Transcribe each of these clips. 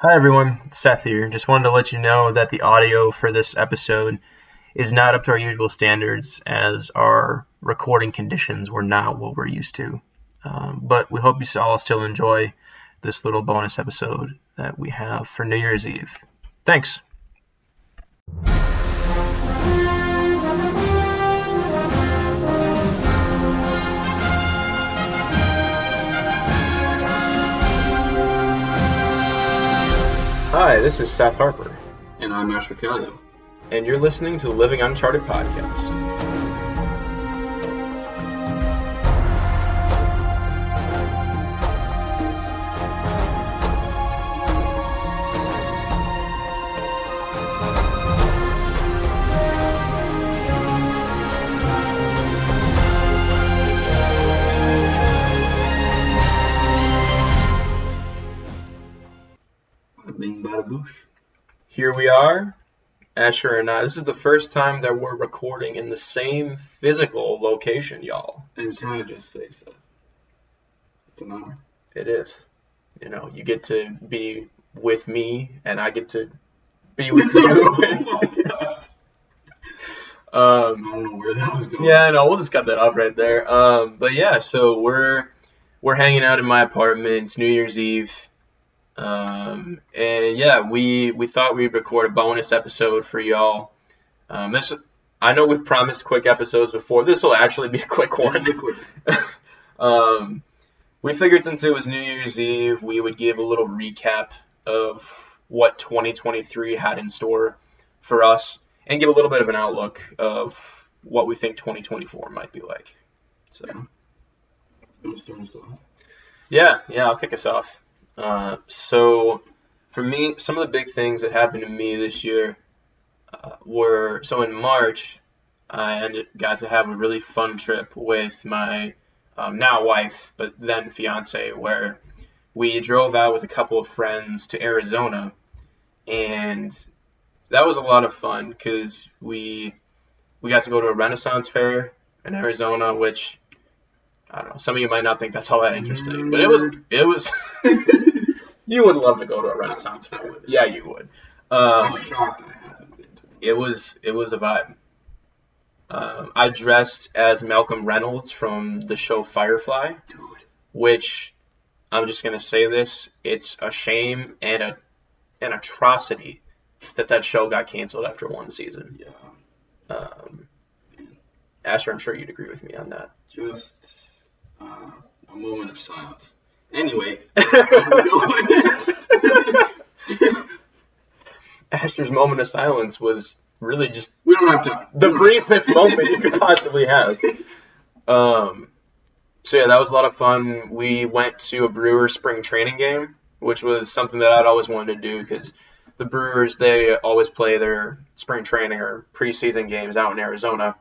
Hi everyone, Seth here. Just wanted to let you know that the audio for this episode is not up to our usual standards, as our recording conditions were not what we're used to. But we hope you all still enjoy this little bonus episode that we have for New Year's Eve. Thanks. Hi, this is Seth Harper. And I'm Asher Calio. And you're listening to the Living Uncharted podcast. Here we are, Asher and I. This is the first time that we're recording in the same physical location, y'all. And can I just say so? It's an honor. It is. You know, you get to be with me, and I get to be with you. I don't know where that was going. Yeah, no, we'll just cut that off right there. But yeah, so we're hanging out in my apartment. It's New Year's Eve. And yeah, we thought we'd record a bonus episode for y'all. I know we've promised quick episodes before. This will actually be a quick one. We figured since it was New Year's Eve, we would give a little recap of what 2023 had in store for us and give a little bit of an outlook of what we think 2024 might be like. So, yeah, I'll kick us off. So for me, some of the big things that happened to me this year were, so in March, I got to have a really fun trip with my now wife, but then fiance, where we drove out with a couple of friends to Arizona, and that was a lot of fun because we got to go to a Renaissance fair in Arizona, which, I don't know, some of you might not think that's all that interesting, but it was you would love to go to a Renaissance fair. Yeah, you would. I'm shocked I haven't been to it was a vibe. I dressed as Malcolm Reynolds from the show Firefly, which, I'm just going to say this, it's a shame and an atrocity that show got canceled after one season. Yeah. Asher, I'm sure you'd agree with me on that. Just a moment of silence. Anyway. Asher's moment of silence was really just we don't have to. The briefest moment you could possibly have. So yeah, that was a lot of fun. We went to a Brewers spring training game, which was something that I'd always wanted to do because the Brewers, they always play their spring training or preseason games out in Arizona,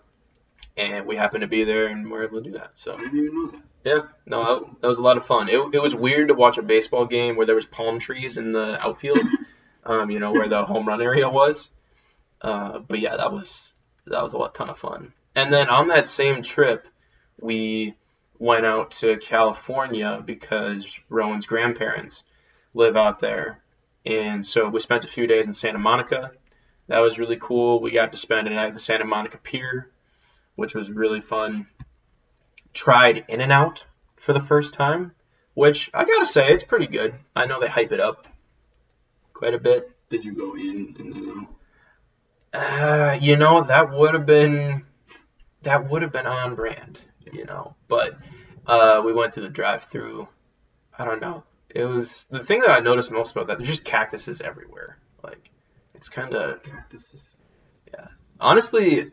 and we happened to be there and we were able to do that. So I didn't even know that. Yeah, no, that was a lot of fun. It was weird to watch a baseball game where there was palm trees in the outfield, where the home run area was. But yeah, that was a ton of fun. And then on that same trip, we went out to California because Rowan's grandparents live out there. And so we spent a few days in Santa Monica. That was really cool. We got to spend a night at the Santa Monica Pier, which was really fun. Tried In-N-Out for the first time, which I gotta say, it's pretty good. I know they hype it up quite a bit. Did you go in and then out? That would have been on brand, but we went to the drive-through. I don't know. It was the thing that I noticed most about that. There's just cactuses everywhere. Like, it's kind of cactuses. Yeah. Honestly,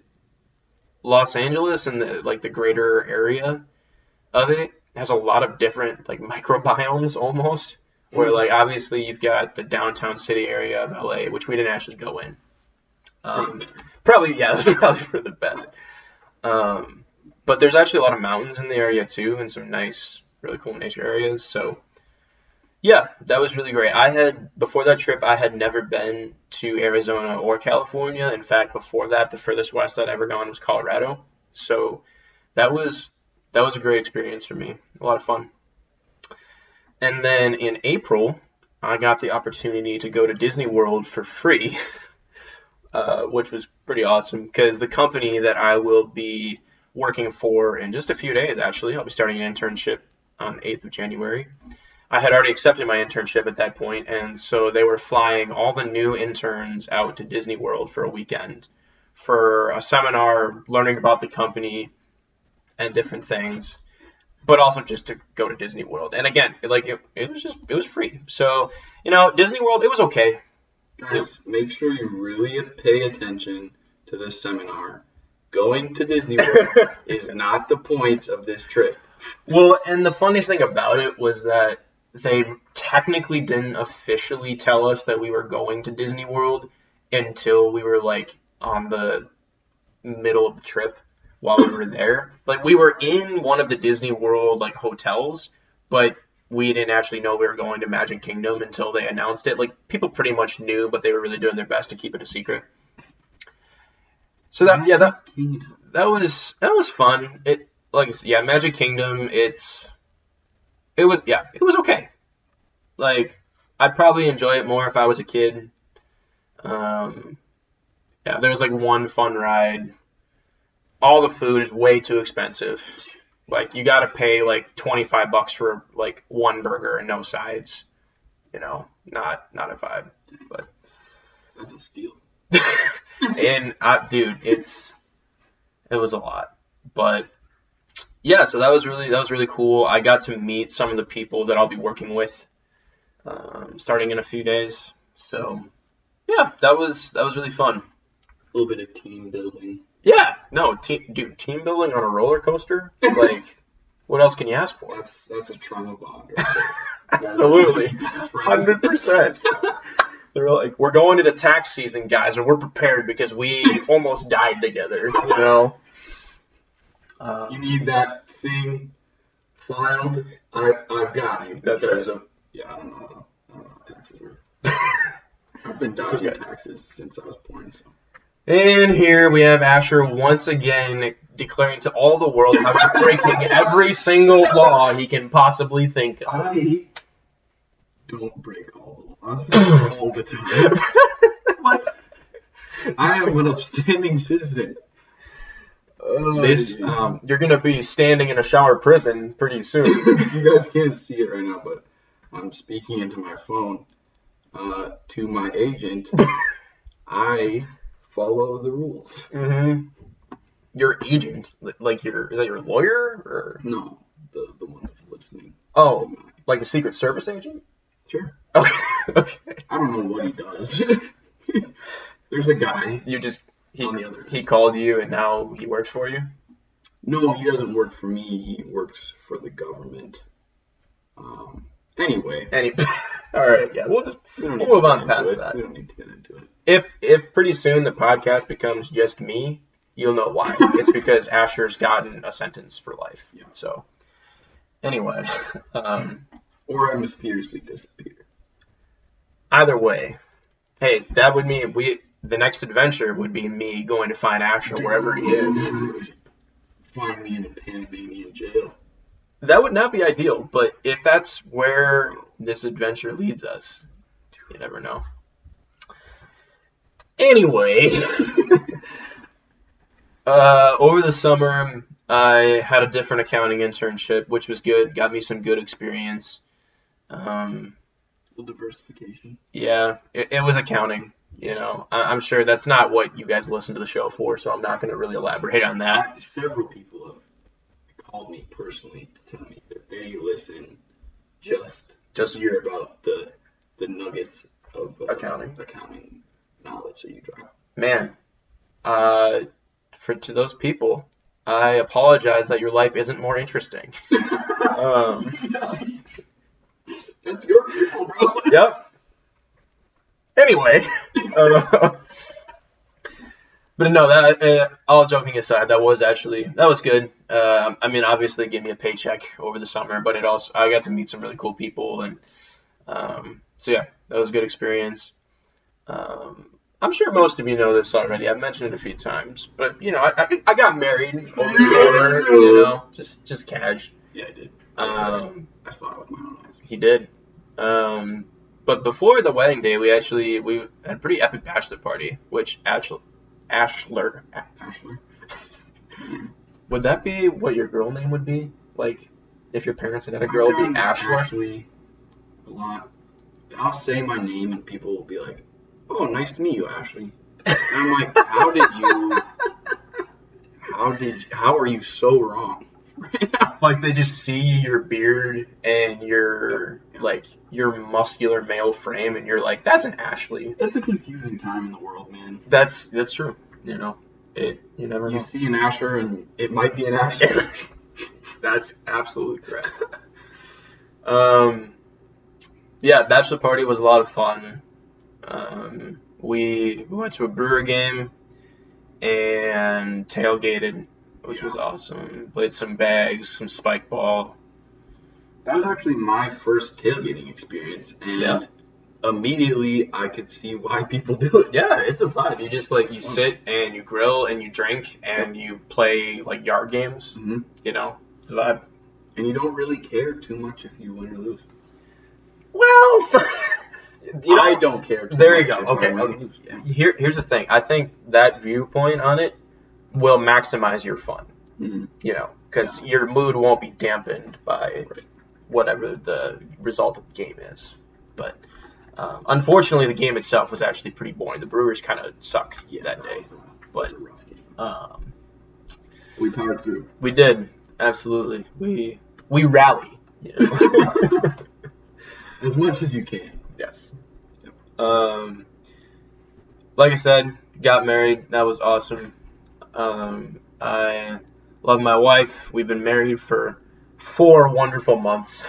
Los Angeles and the greater area of it has a lot of different microbiomes almost. Where obviously you've got the downtown city area of LA, which we didn't actually go in. Probably that's probably for the best. But there's actually a lot of mountains in the area too, and some nice, really cool nature areas. So yeah, that was really great. Before that trip, I had never been to Arizona or California. In fact, before that, the furthest west I'd ever gone was Colorado. So that was a great experience for me. A lot of fun. And then in April, I got the opportunity to go to Disney World for free, which was pretty awesome because the company that I will be working for in just a few days, actually, I'll be starting an internship on the 8th of January. I had already accepted my internship at that point, and so they were flying all the new interns out to Disney World for a weekend for a seminar learning about the company and different things, but also just to go to Disney World. And again, it was free. So, Disney World, it was okay. Guys, make sure you really pay attention to this seminar. Going to Disney World is not the point of this trip. Well, and the funny thing about it was that they technically didn't officially tell us that we were going to Disney World until we were on the middle of the trip while we were there. We were in one of the Disney World hotels, but we didn't actually know we were going to Magic Kingdom until they announced it. People pretty much knew, but they were really doing their best to keep it a secret. So that was fun. Magic Kingdom, it was okay. I'd probably enjoy it more if I was a kid. There was one fun ride. All the food is way too expensive. You gotta pay $25 for one burger and no sides. Not a vibe. But that's a steal. And dude, it was a lot. But yeah, so that was really cool. I got to meet some of the people that I'll be working with starting in a few days. So yeah, that was really fun. A little bit of team building. Yeah, no, team building on a roller coaster. What else can you ask for? That's a trauma bond. Right there. Absolutely, 100%. They're we're going into tax season, guys, and we're prepared because we almost died together. You need that thing filed. I've got you. That's awesome. Yeah, I don't know how taxes work. I've been dodging taxes since I was born. So. And here we have Asher once again declaring to all the world how he's breaking every single law he can possibly think of. I don't break all the laws all the time. What? I am an upstanding citizen. You're going to be standing in a shower prison pretty soon. You guys can't see it right now, but I'm speaking into my phone to my agent. I follow the rules. Mm-hmm. Your agent? Is that your lawyer? Or? No, the one that's listening. Oh, like a Secret Service agent? Sure. Okay. I don't know what he does. There's a guy. On the other. He called you and now he works for you? No, he doesn't work for me. He works for the government. Anyway. All right. Yeah. We'll move on past that. We don't need to get into it. If pretty soon the podcast becomes just me, you'll know why. It's because Asher's gotten a sentence for life. Yeah. So, anyway. Or I mysteriously disappear. Either way. Hey, that would mean the next adventure would be me going to find Asher wherever he is. Find me in a Panamanian jail. That would not be ideal, but if that's where this adventure leads us, you never know. Anyway, over the summer, I had a different accounting internship, which was good. Got me some good experience. Diversification. Yeah, it was accounting. I'm sure that's not what you guys listen to the show for, so I'm not going to really elaborate on that. Several people have called me personally to tell me that they listen just to hear about the nuggets of accounting knowledge that you drop. Man, to those people, I apologize that your life isn't more interesting. That's your people, bro. Yep. Anyway, but no, that all joking aside, that was good. Obviously, it gave me a paycheck over the summer, but I got to meet some really cool people, and so yeah, that was a good experience. I'm sure most of you know this already. I've mentioned it a few times, but I got married over the summer. Just cash. Yeah, I did. I saw it with my own eyes. He did. But before the wedding day, we had a pretty epic bachelor party, which Ashler. Would that be what your girl name would be? Like, if your parents had a girl, it'd be Ashler? Actually, a lot. I'll say my name and people will be like, "Oh, nice to meet you, Ashley." And I'm like, how are you so wrong? Like, they just see your beard and your muscular male frame, and you're like, that's an Ashley. That's a confusing time in the world, man. That's true. You know, you never know. You see an Asher, and it might be an Asher. That's absolutely correct. Yeah, bachelor party was a lot of fun. We went to a Brewer game and tailgated, which was awesome. Played some bags, some spike ball. That was actually my first tailgating experience, and immediately I could see why people do it. Yeah, it's a vibe. You just you sit and you grill and you drink and you play like yard games. Mm-hmm. You know, it's a vibe. And you don't really care too much if you win or lose. Well, I don't care too there much. You go. Okay. Yeah. Here's the thing. I think that viewpoint on it will maximize your fun. Mm-hmm. You know, because your mood won't be dampened by whatever the result of the game is. But unfortunately, the game itself was actually pretty boring. The Brewers kind of sucked that day. Was a rough game. We powered through. We did, absolutely. We rally. You know? As much as you can. Yes. Yep. Like I said, got married. That was awesome. I love my wife. We've been married for 4 wonderful months.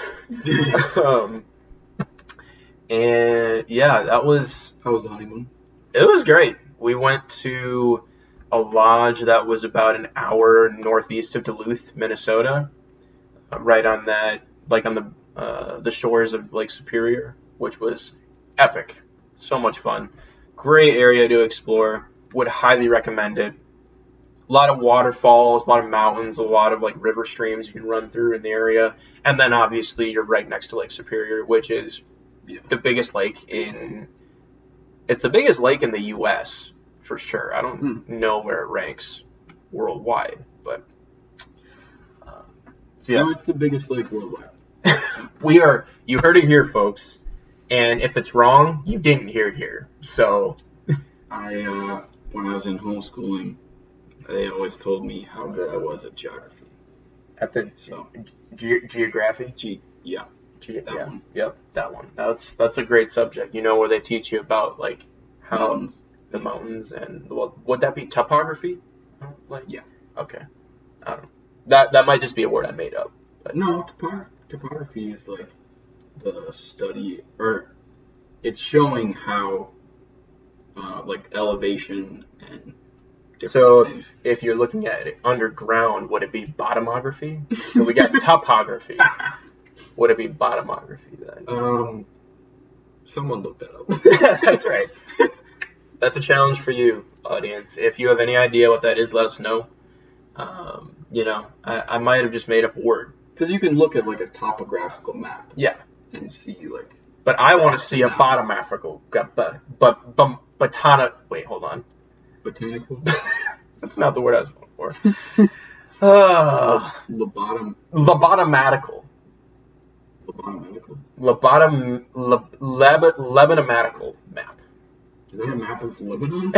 And yeah, that was... How was the honeymoon? It was great. We went to a lodge that was about an hour northeast of Duluth, Minnesota. Right on that, on the shores of Lake Superior, which was epic. So much fun. Great area to explore. Would highly recommend it. A lot of waterfalls, a lot of mountains, a lot of river streams you can run through in the area. And then obviously you're right next to Lake Superior, which is the biggest lake it's the biggest lake in the U.S. for sure. I don't know where it ranks worldwide, but yeah. No, it's the biggest lake worldwide. You heard it here, folks. And if it's wrong, you didn't hear it here. So when I was in homeschooling, they always told me how good I was at geography. At the geography? Yeah. That one. Yep, that one. That's a great subject. You know, where they teach you about how mountains. The mountains and would that be topography? Yeah. Okay. I don't know. That might just be a word I made up. But. No, topography is the study, or it's showing how elevation and different things. If you're looking at it underground, would it be bottomography? So we got topography. Would it be bottomography then? Someone looked that up. That's right. That's a challenge for you, audience. If you have any idea what that is, let us know. I might have just made up a word. Because you can look at a topographical map. Yeah. And see But I want to see a bottomographical. Wait, hold on. Botanical? That's not the word I was looking for. Lobotomatical. Lebanomatical map. Is that a map of Lebanon?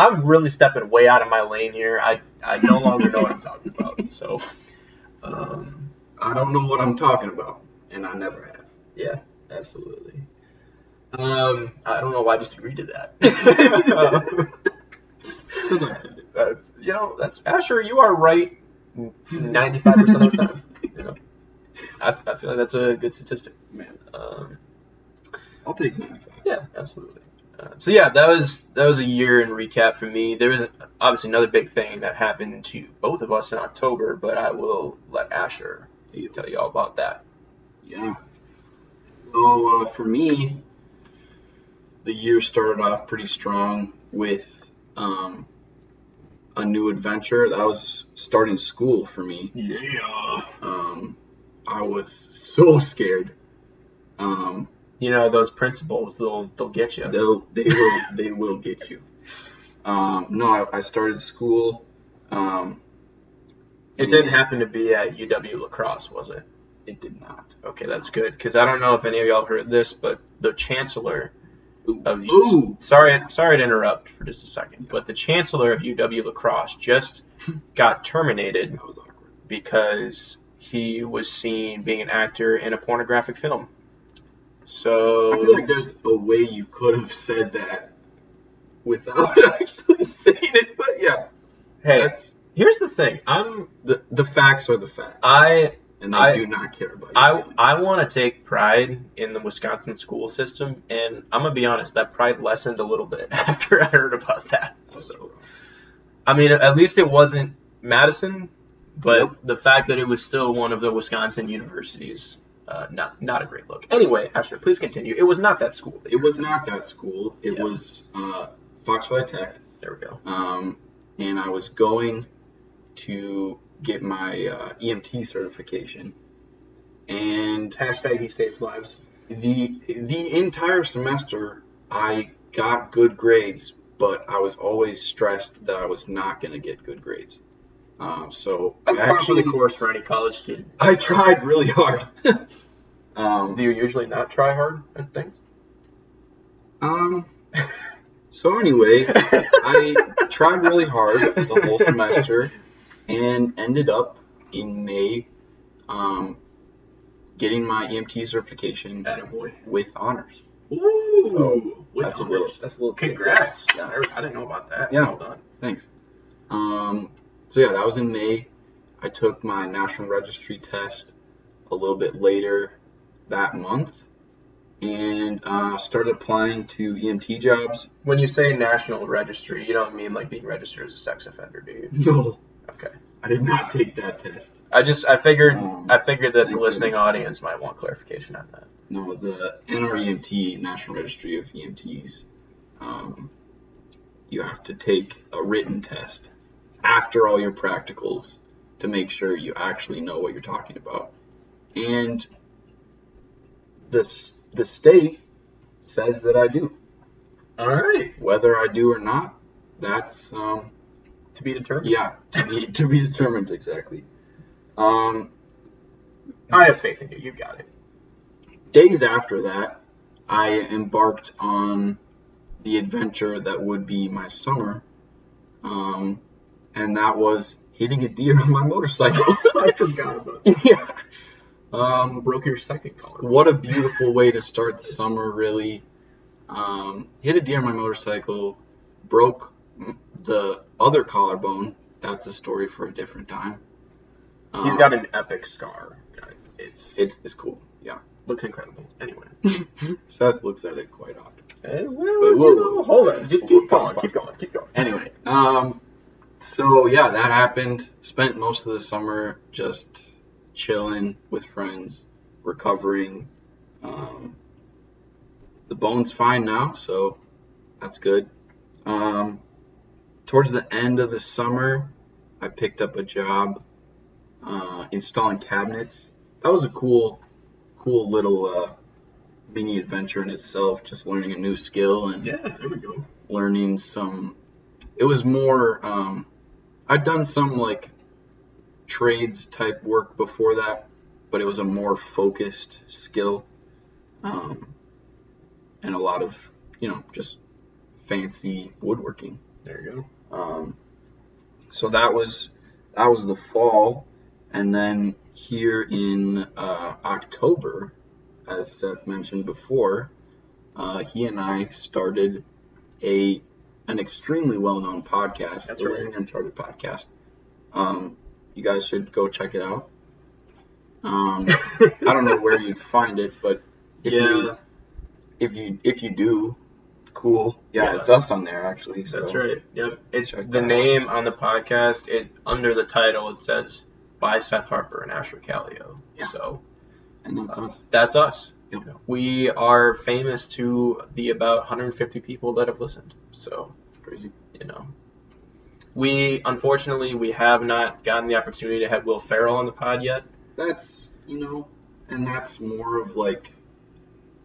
I'm really stepping way out of my lane here. I no longer know what I'm talking about. So, I don't know what I'm talking about, and I never have. Yeah, absolutely. I don't know why I just agreed to that. Because I said it. That's Asher. You are right 95% of the time. I feel like that's a good statistic. Man. I'll take 95. Yeah, absolutely. That was a year in recap for me. There was obviously another big thing that happened to both of us in October, but I will let Asher tell you all about that. Yeah. Well, for me, the year started off pretty strong with a new adventure. That was starting school for me. Yeah. I was so scared. You know, those principals, they'll get you. They will get you. No, I started school. It didn't happen to be at UW La Crosse, was it? It did not. Okay, that's good, because I don't know if any of y'all heard this, but the chancellor of sorry to interrupt for just a second, but the chancellor of UW La Crosse just got terminated That was awkward. because he was seen being an actor in a pornographic film. So I feel like there's a way you could have said that without actually saying it, but yeah. Hey, here's the thing. The facts are the facts. And they do not care about you. I want to take pride in the Wisconsin school system, and I'm going to be honest, that pride lessened a little bit after I heard about that. So, I mean, at least it wasn't Madison, but the fact that it was still one of the Wisconsin universities, not a great look. Anyway, Asher, please continue. It was not that school. It was not that school. It was Fox Valley Tech. There we go. And I was going to get my EMT certification, and # he saves lives. The entire semester I got good grades, but I was always stressed that I was not going to get good grades. So that's actually the course for any college student. I tried really hard. Do you usually not try hard at things? So anyway, I tried really hard the whole semester and ended up in May getting my EMT certification with honors. Ooh, so that's honors. a little congrats. Yeah. I didn't know about that. Yeah. Well done. Thanks. So yeah, that was in May. I took my National Registry test a little bit later that month, and started applying to EMT jobs. When you say National Registry, you don't mean like being registered as a sex offender, do you? No. Okay. I did not take that test. I figured that the listening audience might want clarification on that. No, the NREMT, National Registry of EMTs, you have to take a written test after all your practicals to make sure you actually know what you're talking about. And the state says that I do. All right. Whether I do or not, that's to be determined. Yeah, to be determined exactly. I have faith in you. You got it. Days after that, I embarked on the adventure that would be my summer, and that was hitting a deer on my motorcycle. I forgot about that. Yeah. Broke your second collar. What a beautiful way to start the summer, really. Hit a deer on my motorcycle, broke the other collarbone. That's a story for a different time. He's got an epic scar, guys. It's cool. Yeah. Looks incredible. Anyway. Seth looks at it quite often. Hold on. Just keep going. Anyway. So yeah, that happened. Spent most of the summer just chilling with friends, recovering. The bone's fine now, so that's good. Towards the end of the summer, I picked up a job installing cabinets. That was a cool little mini adventure in itself, just learning a new skill and there we go. Learning some. It was more. I'd done some like trades type work before that, but it was a more focused skill, and a lot of just fancy woodworking. There you go. So that was the fall, and then here in October, as Seth mentioned before, he and I started an extremely well-known podcast. That's the right. Living Uncharted podcast. You guys should go check it out. I don't know where you'd find it, but if you do, cool. Yeah, it's us on there actually. So. That's right. Yep. It's the name on the podcast. Under the title it says by Seth Harper and Asher Callio. Yeah. So, and that's us. That's us. Yep. We are famous to the about 150 people that have listened. So crazy. We unfortunately have not gotten the opportunity to have Will Ferrell on the pod yet. That's and that's more of like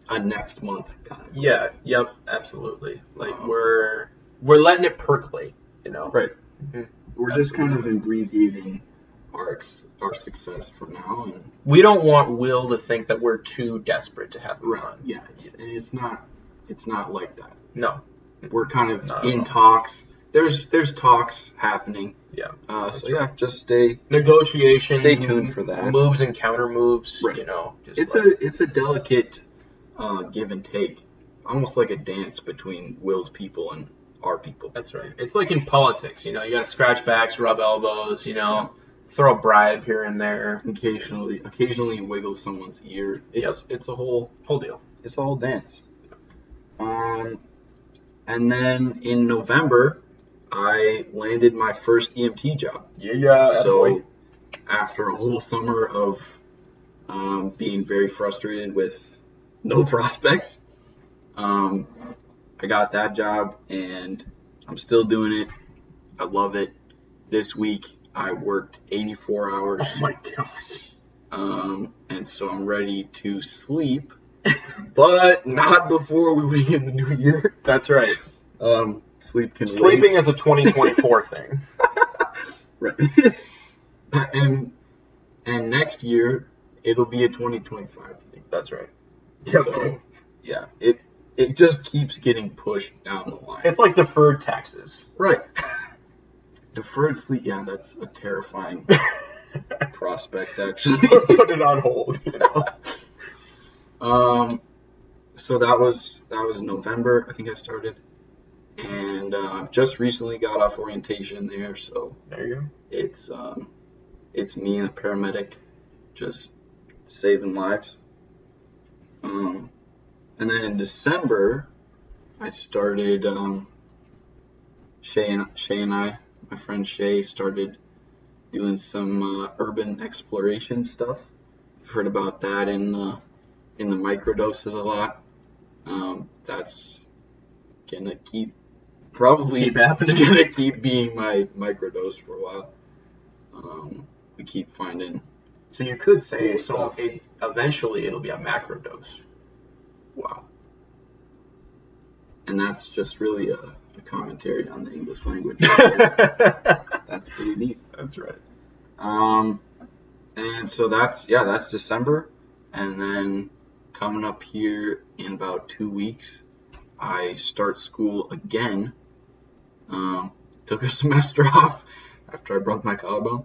a next month kind of. Yeah. Yep. Absolutely. Like we're letting it percolate. Right. Mm-hmm. We're just kind of abbreviating our success for now, and we don't want Will to think that we're too desperate to have him on. Yeah, and it's not like that. No, we're kind of in talks. There's talks happening. Yeah. Just stay negotiations. Stay tuned for that. Moves and counter moves. Right. It's a delicate give and take, almost like a dance between Will's people and our people. That's right. It's like in politics. You got to scratch backs, rub elbows. Throw a bribe here and there. Occasionally wiggle someone's ear. It's a whole deal. It's a whole dance. And then in November, I landed my first EMT job. Yeah. So after a whole summer of being very frustrated with no prospects, I got that job and I'm still doing it. I love it. This week I worked 84 hours. Oh my gosh. And so I'm ready to sleep, but not before we begin the new year. That's right. Sleeping is a 2024 thing. Right. And next year it'll be a 2025 thing. That's right. So, yeah, it just keeps getting pushed down the line. It's like deferred taxes. Right. Deferred sleep, yeah, that's a terrifying prospect, actually. Put it on hold. So that was November, I think I started, and just recently got off orientation there. So there you go. It's me and a paramedic, just saving lives. And then in December, I started. Shay and I, my friend Shay, started doing some urban exploration stuff. You've heard about that in the microdoses a lot. That's gonna keep happening. It's gonna keep being my microdose for a while. We keep finding. So you could say eventually it'll be a macro dose. Wow. And that's just really a commentary on the English language. That's pretty neat. That's right. And so that's December, and then coming up here in about 2 weeks, I start school again. Took a semester off after I broke my collarbone,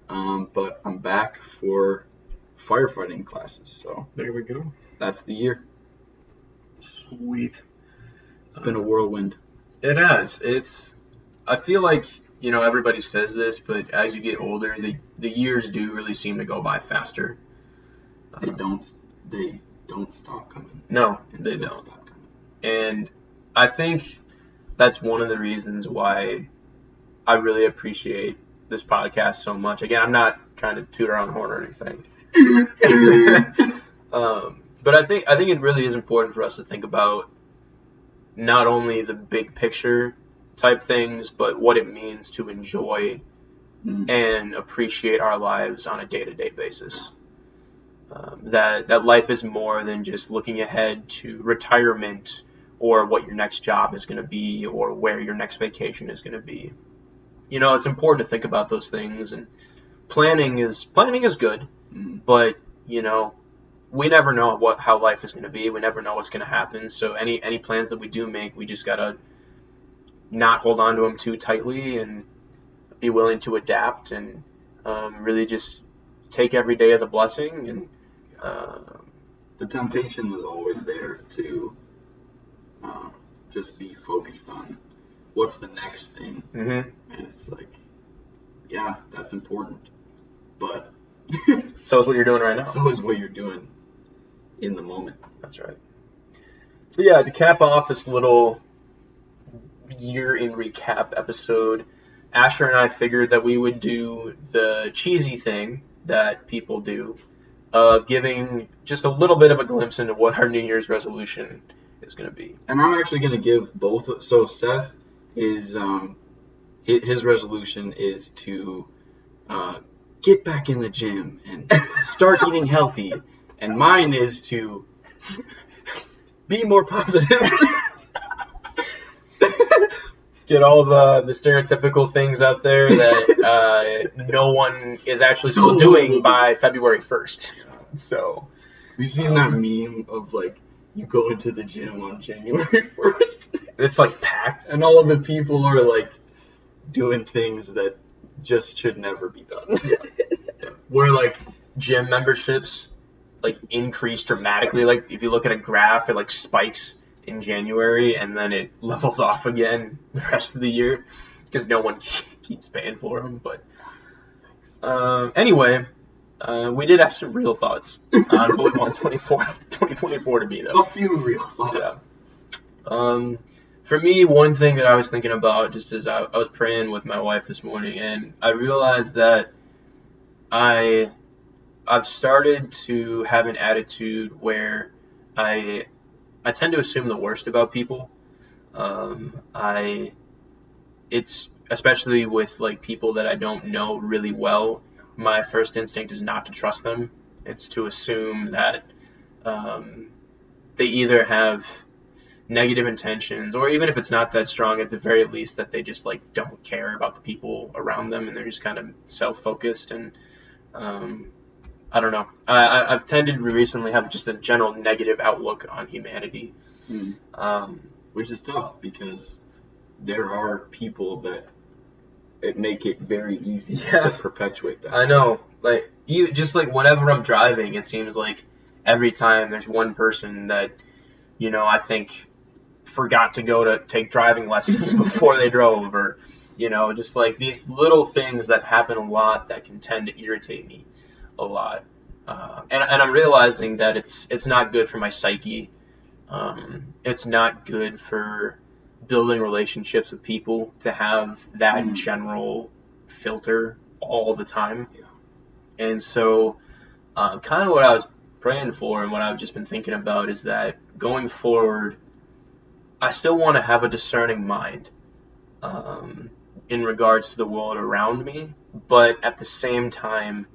but I'm back for firefighting classes. So there we go. That's the year. Sweet. It's been a whirlwind. It has. I feel like, everybody says this, but as you get older, the years do really seem to go by faster. They don't stop coming. No, they don't. Stop coming. And I think that's one of the reasons why I really appreciate this podcast so much. Again, I'm not trying to toot our own horn or anything. But I think it really is important for us to think about not only the big picture type things, but what it means to enjoy and appreciate our lives on a day-to-day basis. That life is more than just looking ahead to retirement or what your next job is going to be or where your next vacation is going to be. It's important to think about those things, and planning is good, but we never know how life is going to be. We never know what's going to happen. So any plans that we do make, we just got to not hold on to them too tightly and be willing to adapt and really just take every day as a blessing. And the temptation was always there to just be focused on what's the next thing. Mm-hmm. And it's like, yeah, that's important. But so is what you're doing right now. So is what you're doing in the moment. That's right. So yeah, to cap off this little year in recap episode, Asher and I figured that we would do the cheesy thing that people do of giving just a little bit of a glimpse into what our New Year's resolution is going to be. And I'm actually going to give both. So Seth is his resolution is to get back in the gym and start eating healthy. And mine is to be more positive. Get all the stereotypical things out there that no one is actually still doing by February 1st. So, have you seen that meme of like you go into the gym on January 1st? It's like packed, and all of the people are like doing things that just should never be done. Where like gym memberships like increase dramatically. Like if you look at a graph, it like spikes in January and then it levels off again the rest of the year because no one keeps paying for them. But anyway, we did have some real thoughts on what we want 2024 to be, though. A few real thoughts. Yeah. For me, one thing that I was thinking about just as I was praying with my wife this morning, and I realized that I've started to have an attitude where I tend to assume the worst about people. It's especially with like people that I don't know really well. My first instinct is not to trust them. It's to assume that they either have negative intentions, or even if it's not that strong, at the very least that they just like don't care about the people around them and they're just kind of self-focused. And I don't know. I've tended to recently have just a general negative outlook on humanity. Which is tough because there are people that it make it very easy to perpetuate that. I know. Like, just like whenever I'm driving, it seems like every time there's one person that, you know, I think forgot to go to take driving lessons before they drove, or, you know, just like these little things that happen a lot that can tend to irritate me a lot. And I'm realizing that it's not good for my psyche. It's not good for building relationships with people to have that general filter all the time. And so kind of what I was praying for and what I've just been thinking about is that going forward, I still want to have a discerning mind in regards to the world around me, but at the same time,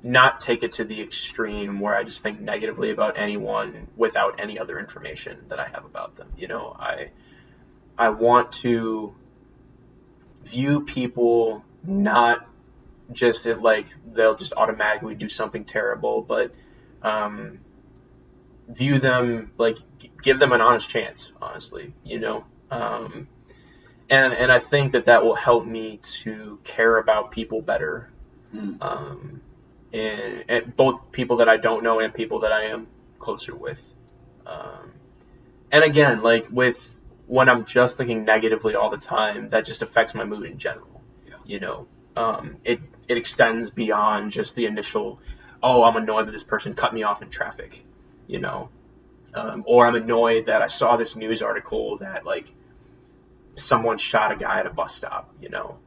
not take it to the extreme where I just think negatively about anyone without any other information that I have about them. You know, I want to view people not just at like they'll just automatically do something terrible, but view them like give them an honest chance, honestly, you know. And I think that will help me to care about people better. And both people that I don't know and people that I am closer with. And again, like when I'm just thinking negatively all the time, that just affects my mood in general. You know, it extends beyond just the initial, oh, I'm annoyed that this person cut me off in traffic, you know, or I'm annoyed that I saw this news article that like someone shot a guy at a bus stop, you know,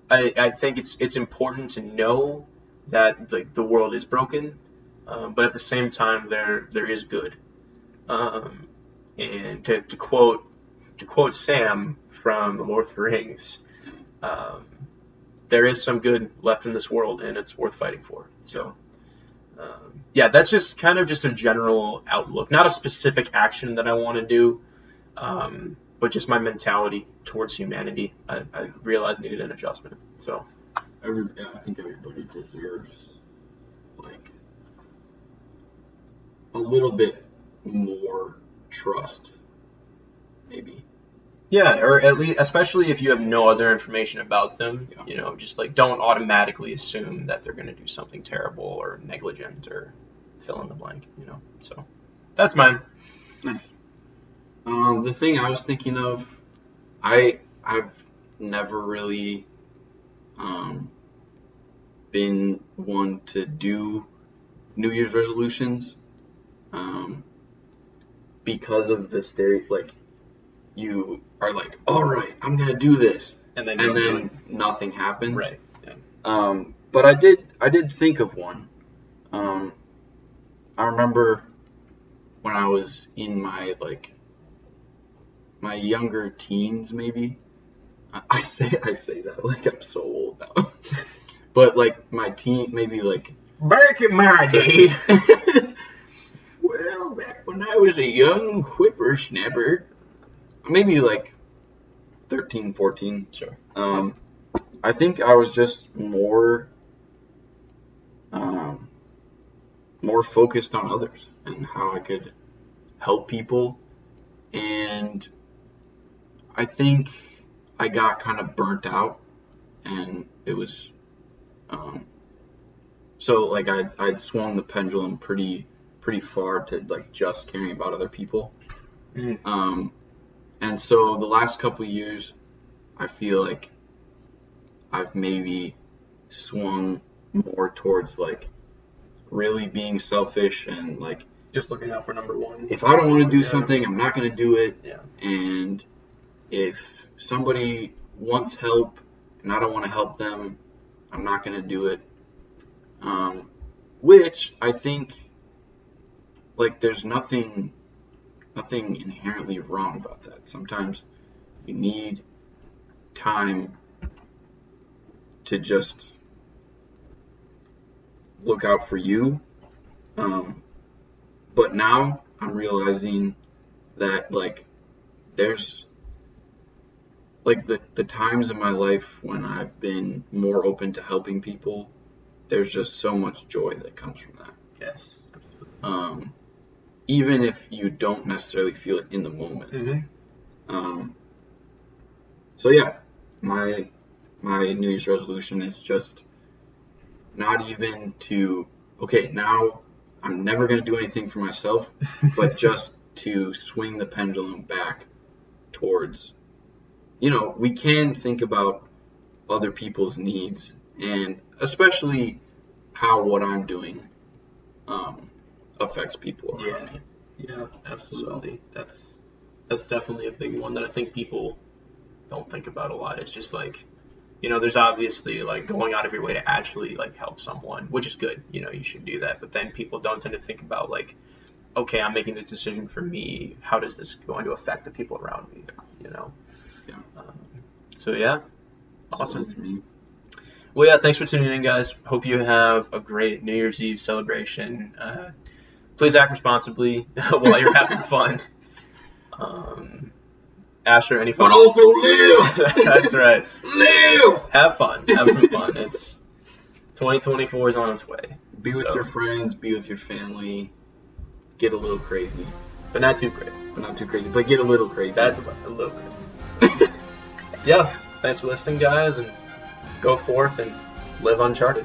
I think it's important to know that the world is broken, but at the same time there is good. And to quote Sam from The Lord of the Rings, there is some good left in this world, and it's worth fighting for. So yeah, that's just kind of just a general outlook, not a specific action that I want to do. But just my mentality towards humanity, I realized needed an adjustment. So, I think everybody deserves like a little bit more trust, maybe. Yeah, or at least, especially if you have no other information about them, you know, just like don't automatically assume that they're going to do something terrible or negligent or fill in the blank, you know. So, that's mine. Nice. The thing I was thinking of, I've never really been one to do New Year's resolutions because of the like you are like, all right, I'm gonna do this, and then nothing happens. Right. Yeah. But I did think of one. I remember when I was in my younger teens, maybe. I say that like I'm so old now. But like my teen, maybe like Back in my day, well, back when I was a young whippersnapper, maybe like 13, 14. Sure. I think I was just more focused on others and how I could help people, and I think I got kind of burnt out, and it was so like I'd swung the pendulum pretty far to like just caring about other people. Mm-hmm. And so the last couple of years, I feel like I've maybe swung more towards like really being selfish and like just looking out for number one. If I don't want to do something, I'm not going to do it. Yeah. And if somebody wants help and I don't want to help them, I'm not going to do it. Which I think, like, there's nothing inherently wrong about that. Sometimes you need time to just look out for you. But now I'm realizing that, like, there's, like, the times in my life when I've been more open to helping people, there's just so much joy that comes from that. Yes. Even if you don't necessarily feel it in the moment. Mm-hmm. So yeah, my New Year's resolution is just not even to, okay, now I'm never going to do anything for myself, but just to swing the pendulum back towards, we can think about other people's needs, and especially how what I'm doing affects people around me. Yeah, absolutely. So. That's definitely a big one that I think people don't think about a lot. It's just like, there's obviously like going out of your way to actually like help someone, which is good. You should do that. But then people don't tend to think about like, okay, I'm making this decision for me. How does this going to affect the people around me? Yeah. So yeah, awesome. Well, yeah, thanks for tuning in, guys. Hope you have a great New Year's Eve celebration. Please act responsibly while you're having fun. Asher, any fun? But also live! That's right. Live! Have fun. Have some fun. It's 2024 is on its way. Be with your friends. Be with your family. Get a little crazy. But not too crazy. But get a little crazy. That's a little crazy. Yeah. Thanks for listening, guys, and go forth and live uncharted.